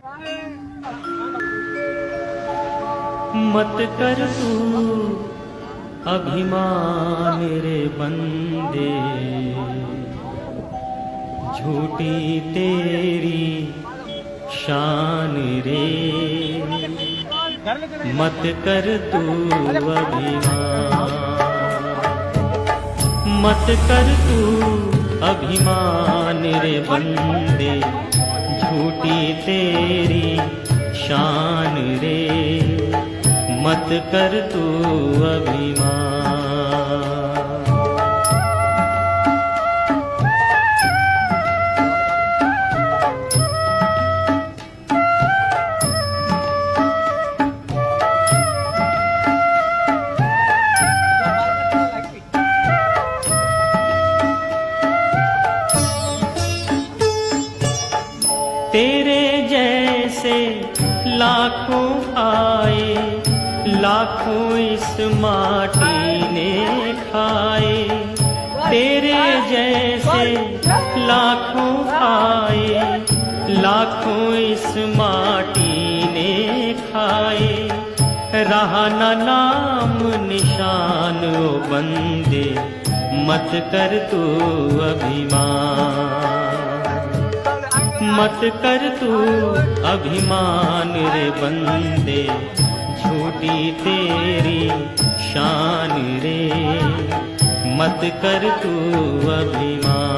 मत कर तू अभिमान रे बंदे, झूठी तेरी शान रे। मत कर तू अभिमान, मत कर तू अभिमान रे बंदे, झूठी तेरी शान रे। मत कर तू अभिमान। तेरे जैसे लाखों आए, लाखों इस माटी ने खाए। तेरे जैसे लाखों आए, लाखों इस माटी ने खाए। रहा न नाम निशान ओ बंदे, मत कर तू अभिमान। मत कर तू अभिमान रे बंदे, झूठी तेरी शान रे। मत कर तू अभिमान।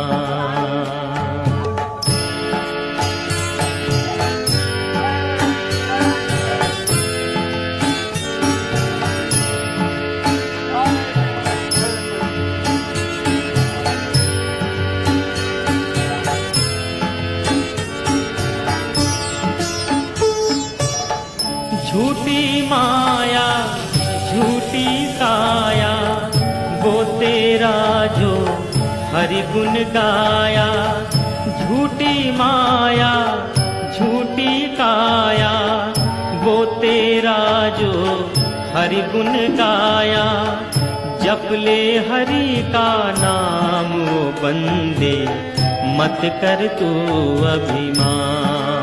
झूठी माया झूठी काया, वो तेरा जो हरि गुण गाया। झूठी माया झूठी काया, वो तेरा जो हरि गुण गाया। जप ले हरि का नाम ओ बंदे, मत कर तू अभिमान।